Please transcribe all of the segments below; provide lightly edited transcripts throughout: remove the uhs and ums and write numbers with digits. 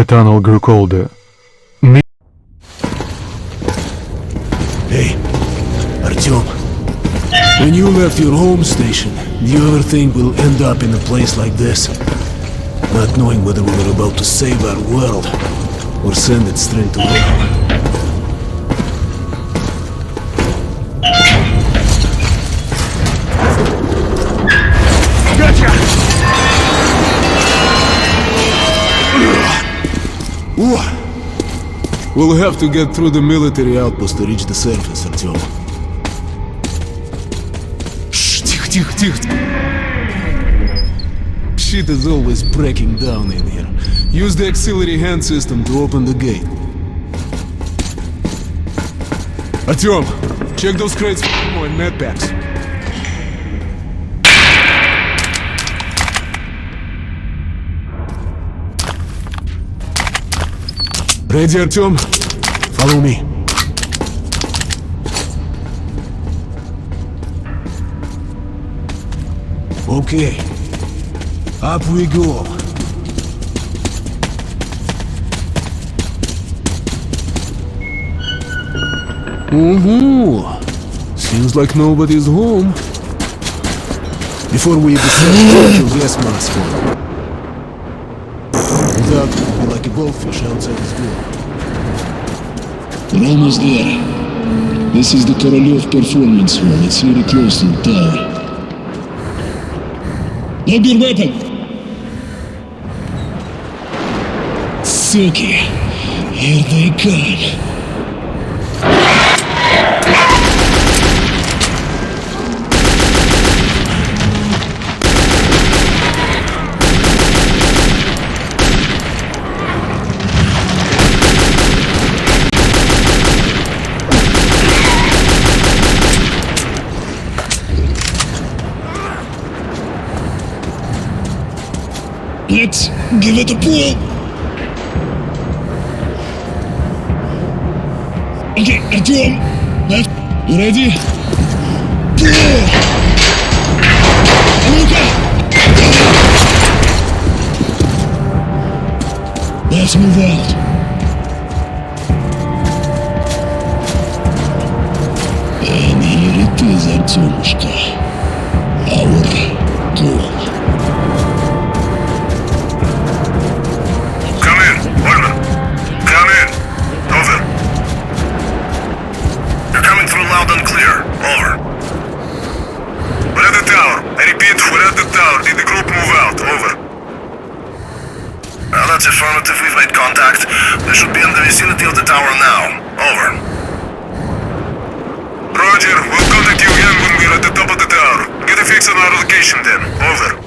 The tunnel grew colder. Hey, Artyom. When you left your home station, the other thing will end up in a place like this. Not knowing whether we were about to save our world, or send it straight to hell. We'll have to get through the military outpost to reach the surface, Artyom. Shh, тихо, тихо. Shit is always breaking down in here. Use the auxiliary hand system to open the gate. Artyom, check those crates for ammo and medpacks. Ready, Artyom? Follow me. Okay. Up we go. Seems like nobody's home. Before we descend, check your gas mask on. Without, you'll be like a goldfish outside his door. We're almost there. This is the Korolev Performance Hall. It's really close to the tower. Load your weapon! Suki! Here they come! Let's give it a pull. Okay, Artyom, left. You ready? Pull! Anuka! Let's move out. And here it is, Artyomушka. Our goal. Affirmative, we've made contact. They should be in the vicinity of the tower now. Over. Roger, we'll contact you again when we're at the top of the tower. Get a fix on our location then. Over.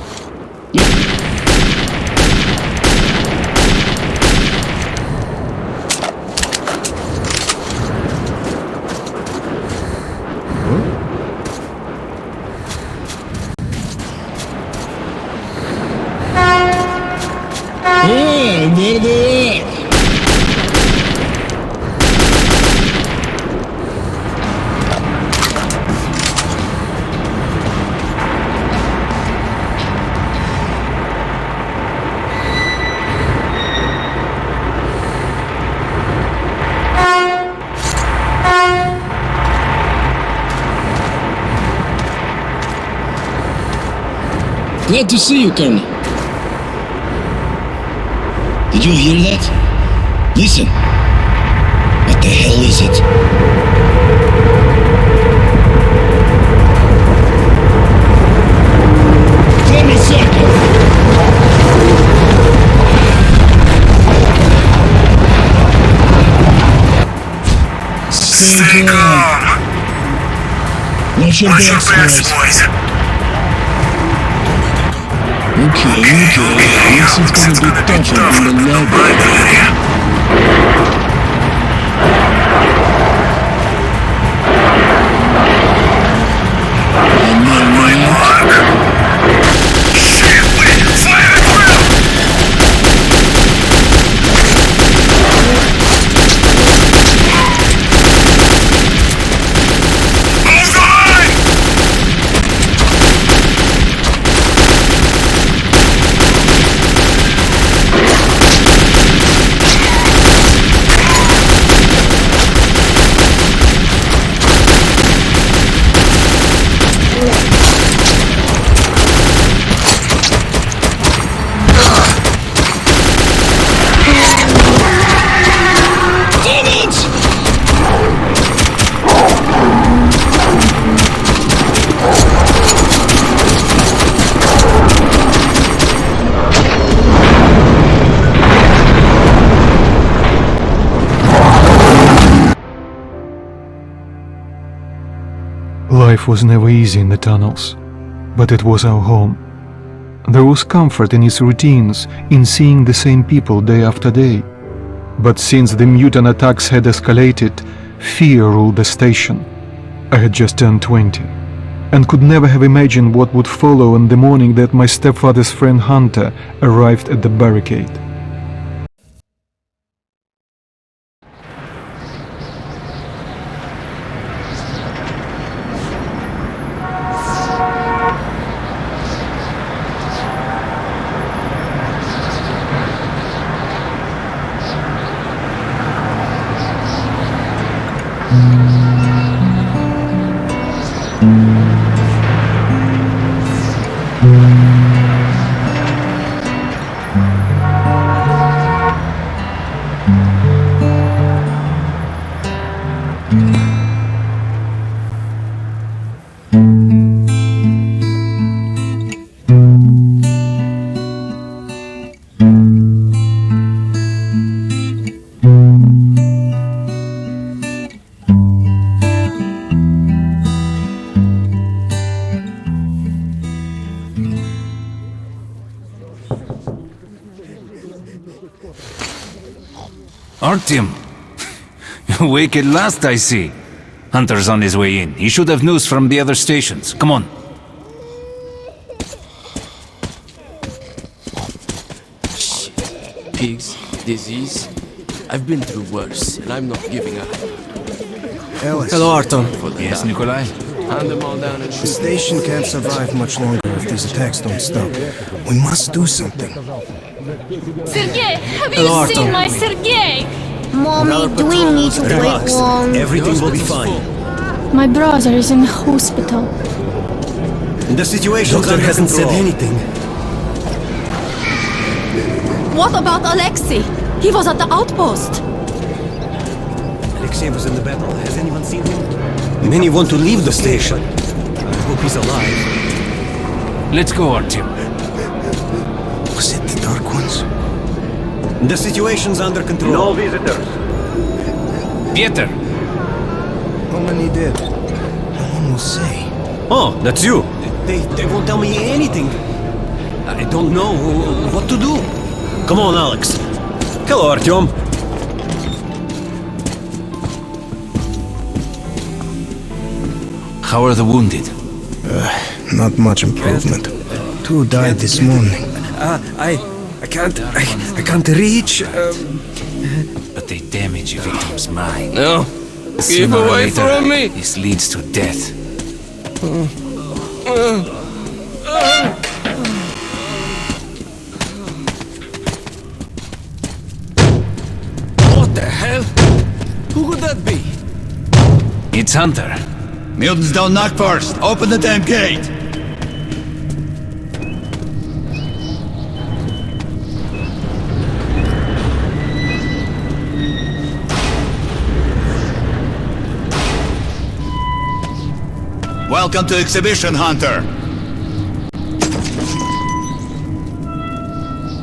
Oh, there they are! Glad to see you, Colonel. Did you hear that? Listen. What the hell is it? Give me a second. Stay calm. Watch your backs, boys. Okay. This is gonna be tougher than the library. Life was never easy in the tunnels, but it was our home. There was comfort in its routines, in seeing the same people day after day. But since the mutant attacks had escalated, fear ruled the station. I had just turned 20, and could never have imagined what would follow on the morning that my stepfather's friend Hunter arrived at the barricade. Artyom! Awake at last, I see. Hunter's on his way in. He should have news from the other stations. Come on. Pigs, disease. I've been through worse, and I'm not giving up. Ellis, Hello, Artyom. Yes, Nikolai? Hand them all down and the shoot. station can't survive much longer if these attacks don't stop. We must do something. Sergei, have Hello, you seen Artyom. my Sergei? Mommy, do we need to wait long? Everything will be fine. My brother is in the hospital. The situation hasn't said anything. What about Alexei? He was at the outpost. Alexei was in the battle. Has anyone seen him? Many want to leave the station. I hope he's alive. Let's go, Artyom. Was it the Dark Ones? The situation's under control. No visitors. Pieter! How many dead? No one will say. Oh, that's you. They won't tell me anything. I don't know what to do. Come on, Alex. Hello, Artyom. How are the wounded? Not much improvement. Two died this morning. I can't reach. But they damage a victim's mind. No. Keep Sooner or away later, from me! This leads to death. What the hell? Who could that be? It's Hunter. Mutants don't knock first. Open the damn gate. Welcome to Exhibition, Hunter.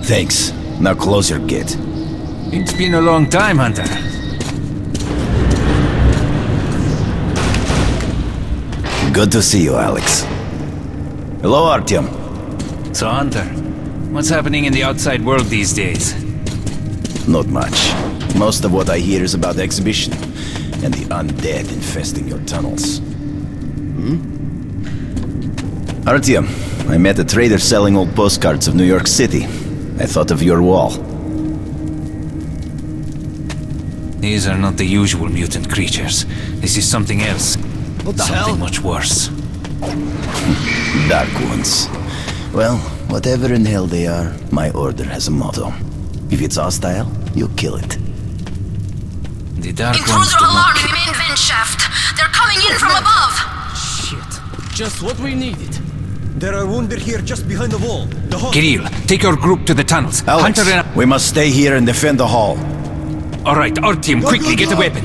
Thanks. Now close your gate. It's been a long time, Hunter. Good to see you, Alex. Hello, Artyom. So, Hunter, what's happening in the outside world these days? Not much. Most of what I hear is about the exhibition and the undead infesting your tunnels. Artyom, I met a trader selling old postcards of New York City. I thought of your wall. These are not the usual mutant creatures. This is something else. What the Something hell? much worse. Dark ones. Well, whatever in hell they are, my order has a motto. If it's hostile, you kill it. The Dark Ones Intruder do alarm not... in the main vent shaft. They're coming in from above. Shit. Just what we needed. There are wounded here just behind the wall. The Kirill, take your group to the tunnels. Alex, Hunter and... we must stay here and defend the hall. All right, Artyom, quickly get a weapon.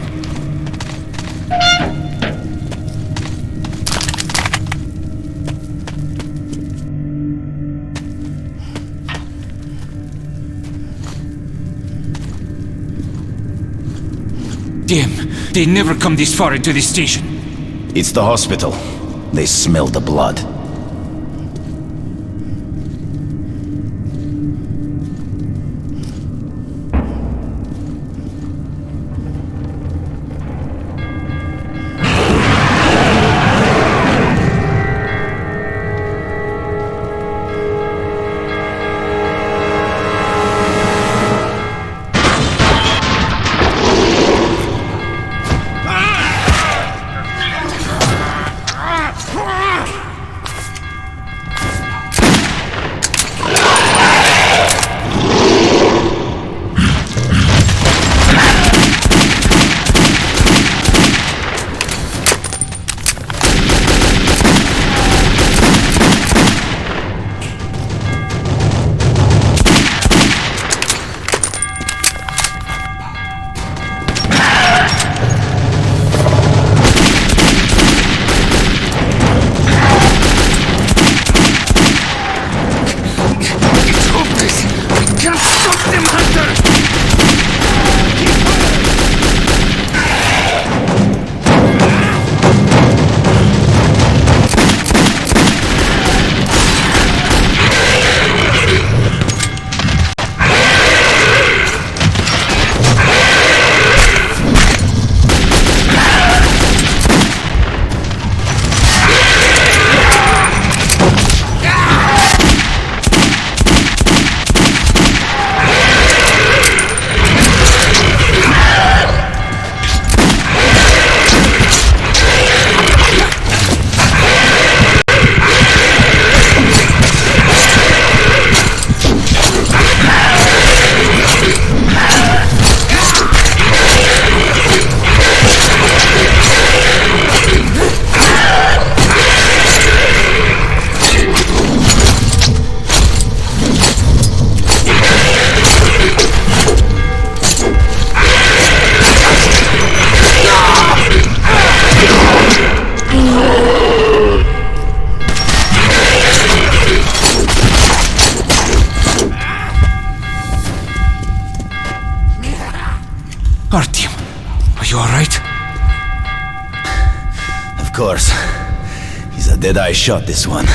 Damn, they never come this far into the station. It's the hospital. They smell the blood. Artyom, are you alright? Of course. He's a dead-eye shot, this one.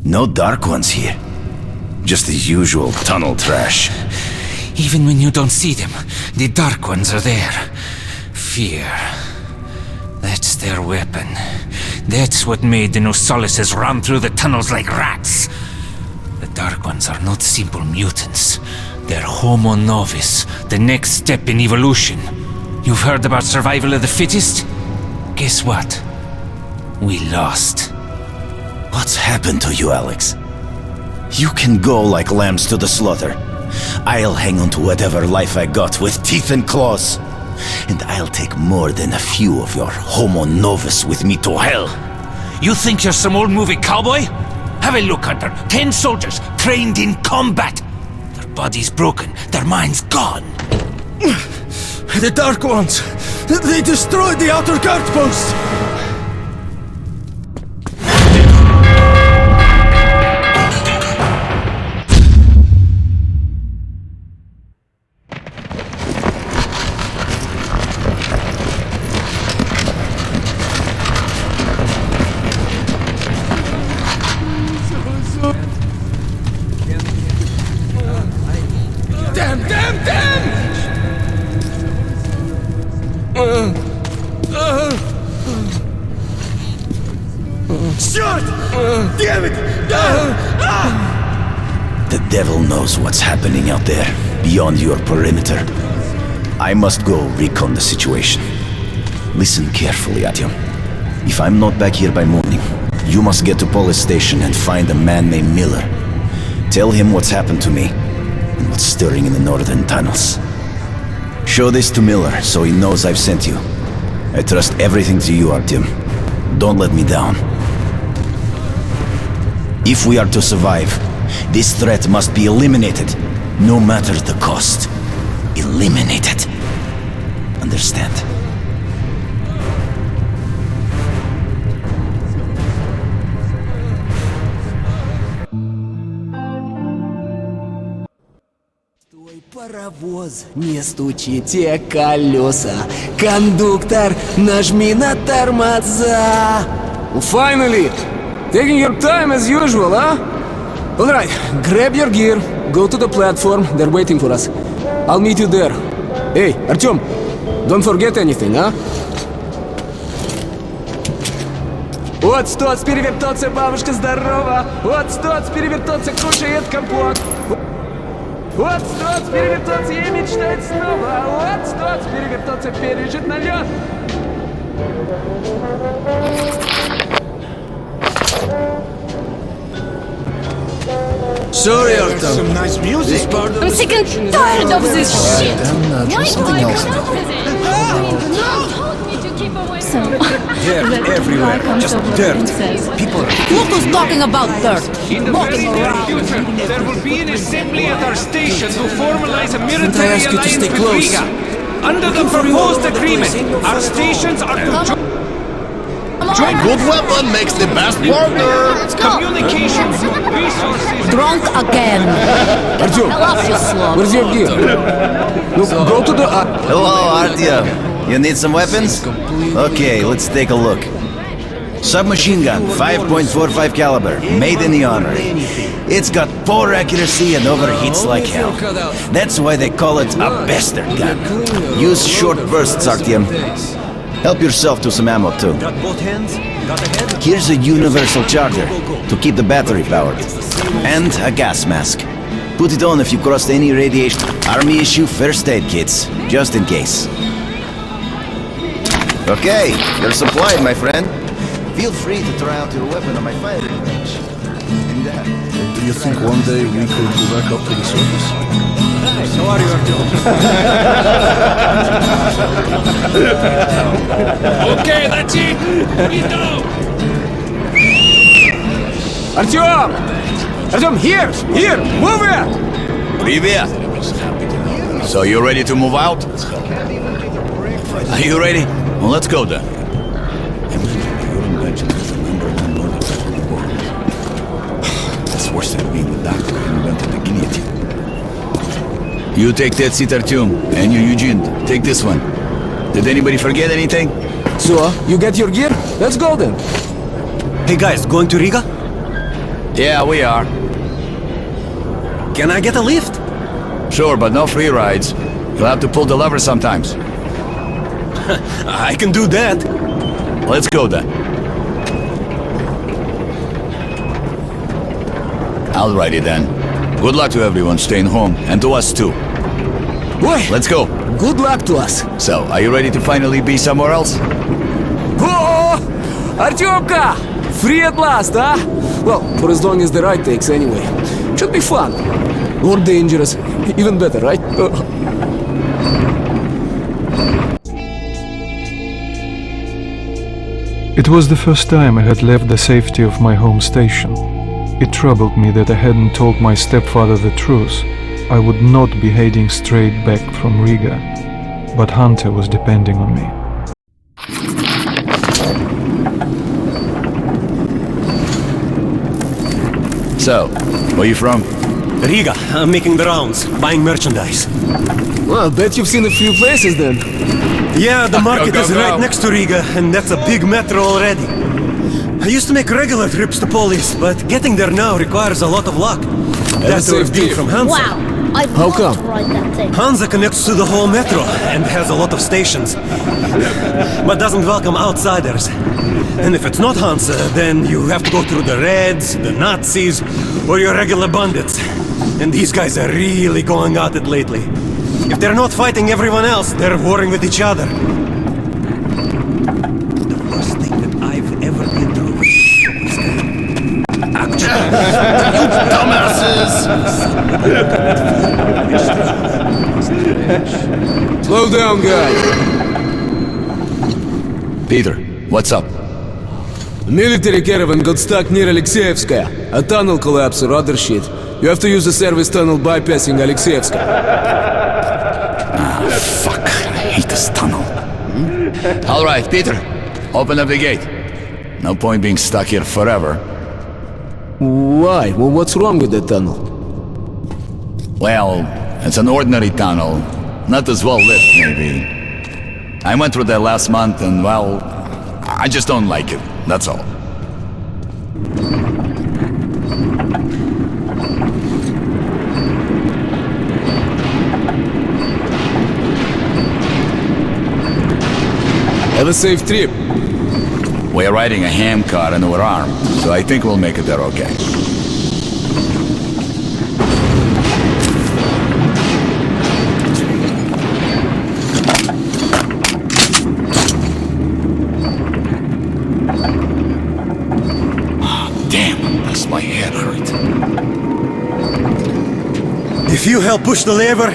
No Dark Ones here. Just the usual tunnel trash. Even when you don't see them, the Dark Ones are there. Fear. That's their weapon. That's what made the Nosalises run through the tunnels like rats. The Dark Ones are not simple mutants. They're Homo Novus, the next step in evolution. You've heard about survival of the fittest? Guess what? We lost. What's happened to you, Alex? You can go like lambs to the slaughter. I'll hang on to whatever life I got with teeth and claws. And I'll take more than a few of your Homo Novus with me to hell. You think you're some old movie cowboy? Have a look, Hunter. 10 soldiers trained in combat. Their bodies broken, their minds gone. The Dark Ones! They destroyed the outer guard post! The devil knows what's happening out there, beyond your perimeter. I must go recon the situation. Listen carefully, Artyom. If I'm not back here by morning, you must get to police station and find a man named Miller. Tell him what's happened to me, and what's stirring in the northern tunnels. Show this to Miller, so he knows I've sent you. I trust everything to you, Artyom. Don't let me down. If we are to survive, this threat must be eliminated, no matter the cost. Eliminated. Understand? Твой паровоз, не стучите колеса. Кондуктор, нажми на тормоза. Finally! Taking your time as usual, huh? Alright, grab your gear, go to the platform, they're waiting for us. I'll meet you there. Hey, Artyom, don't forget anything, huh? Вот стоц, перевертаться, бабушка здорова. Вот стоц, перевертаться, кушает компот. Вот стоц, перевертаться, ей мечтает снова. Вот стоц, перевертаться, пережит налет. Sorry, Artem. Some nice music. This part of I'm sick and tired of this shit! Try something else. Dirt everywhere. Just dirt. People are... Look who's talking about dirt! In the very near future, there will be an assembly at our station to formalize a military ask you to alliance stay with close. Riga. Under the proposed agreement, our stations are to join good weapon makes the best partner. Let's go! communications, resources, Drunk again! Artyom, I love you, Slav! where's your gear? Look, go to the... Hello, Artyom. You need some weapons? Okay, let's take a look. Submachine gun, 5.45 caliber, made in the armory. It's got poor accuracy and overheats like hell. That's why they call it a bastard gun. Use short bursts, Artyom. Help yourself to some ammo too. Got both hands? Got a head? Here's a universal charger to keep the battery powered. And a gas mask. Put it on if you crossed any radiation. Army issue first aid kits, just in case. Okay, you're supplied, my friend. Feel free to try out your weapon on my firing range. Do you think one day we could go back up to the surface? How are you, Artyom? Okay, that's it! We go! Artyom! Artyom, here! Here! Move it! Привет! So you ready to move out? Are you ready? Well, let's go then. That's worse than being the doctor who invented the guillotine. You take that seat, Artyom, and you, Eugene, take this one. Did anybody forget anything? So, you get your gear? Let's go then. Hey guys, going to Riga? Yeah, we are. Can I get a lift? Sure, but no free rides. You'll have to pull the lever sometimes. I can do that. Let's go then. Alrighty then. Good luck to everyone staying home, and to us too. Boy, Let's go. good luck to us. So, are you ready to finally be somewhere else? Oh, Artyomka! Free at last, huh? Well, for as long as the ride takes anyway. Should be fun. Or dangerous. Even better, right? It was the first time I had left the safety of my home station. It troubled me that I hadn't told my stepfather the truth. I would not be heading straight back from Riga, but Hunter was depending on me. So, where you from? Riga, I'm making the rounds, buying merchandise. Well, bet you've seen a few places then. Yeah, the market go, is go. right next to Riga, and that's a big metro already. I used to make regular trips to Polis, but getting there now requires a lot of luck. That's where being from Hansa. Wow, I'd How love come? to ride that thing. Hansa connects to the whole metro and has a lot of stations, but doesn't welcome outsiders. And if it's not Hansa, then you have to go through the Reds, the Nazis, or your regular bandits. And these guys are really going at it lately. If they're not fighting everyone else, they're warring with each other. The worst thing that I've ever been through was this guy. Slow down, guys. Peter, what's up? A military caravan got stuck near Alexeyevskaya. A tunnel collapsed or other shit. You have to use the service tunnel bypassing Alexeyevskaya. Fuck, I hate this tunnel. Alright, Peter, open up the gate. No point being stuck here forever. Why? Well, what's wrong with the tunnel? Well, It's an ordinary tunnel. Not as well lit, maybe. I went through there last month and, well, I just don't like it. That's all. Have a safe trip. We're riding a ham car and we're armed, so I think we'll make it there okay. Damn, does my head hurt. If you help push the lever,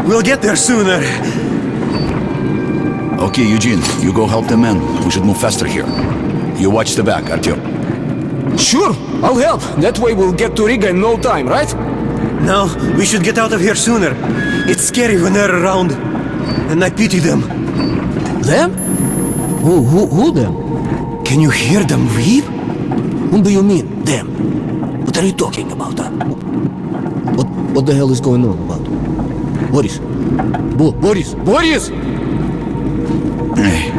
we'll get there sooner. Okay, Eugene, you go help the men. We should move faster here. You watch the back, Artyom. Sure, I'll help. That way we'll get to Riga in no time, right? No, we should get out of here sooner. It's scary when they're around. And I pity them. Them? Who them? Can you hear them weep? Whom do you mean, them? What are you talking about? What the hell is going on about? Boris? Boris! Hey,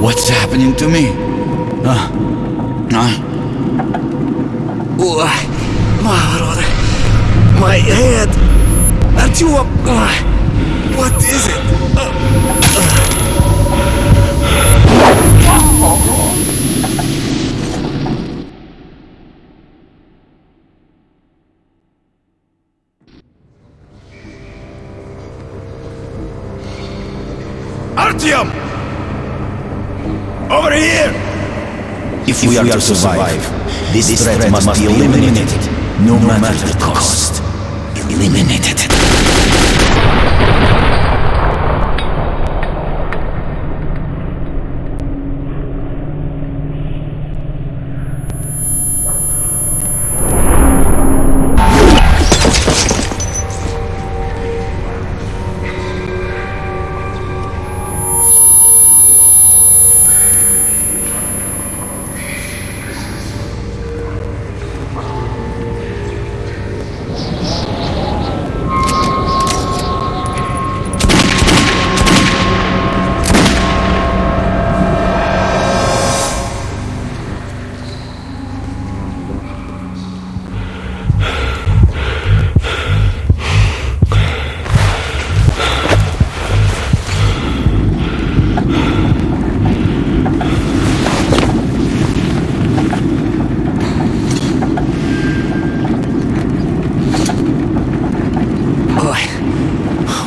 what's happening to me? My head! Artyom! What is it? Artyom! Over here! If we are to survive, this threat must be eliminated, no matter the cost. Eliminated.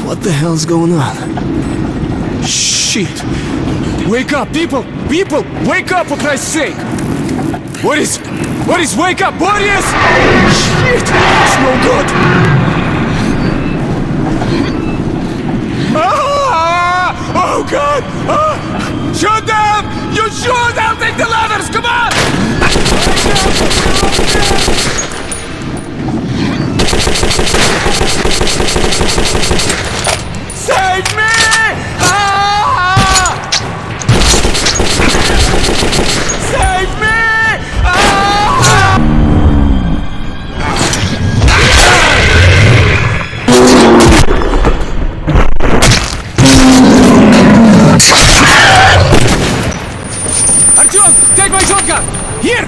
What the hell's going on? Shit! Wake up, people! People! Wake up, for Christ's sake! Boris! Boris, wake up! Boris! Shit! It's no good! Ah! Oh, God! Ah! Shoot them! You shoot! I'll take the ladders! Come on! Save me! Ah! Save me! Ah! Artyom, take my shotgun! Here!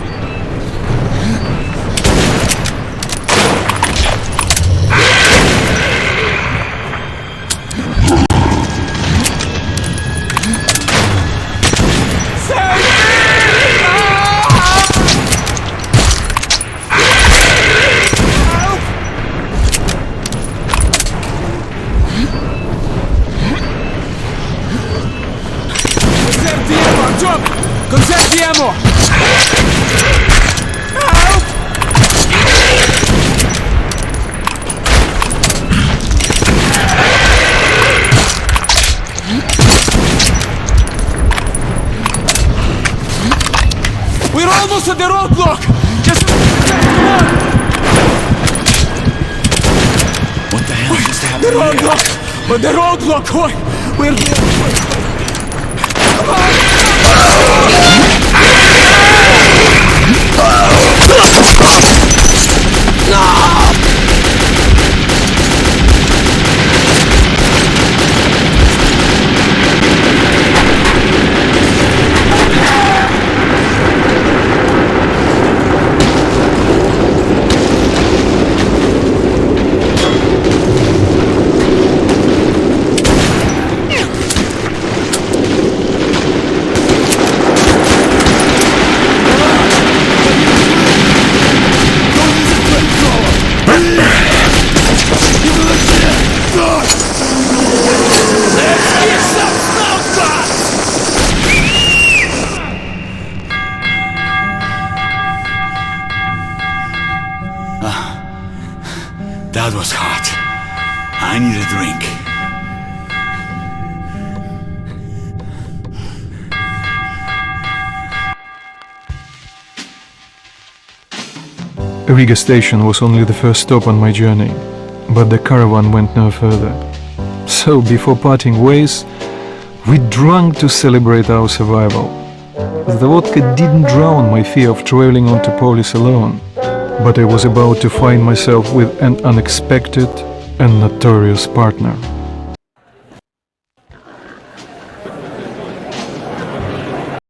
Conserve ammo! Help! We're almost at the roadblock! Just come on! What the hell just happened? The roadblock! But the roadblock! We're... Come on! I need a drink. Riga station was only the first stop on my journey, but the caravan went no further. So before parting ways, we drank to celebrate our survival. The vodka didn't drown my fear of traveling on to Polis alone, but I was about to find myself with an unexpected and notorious partner.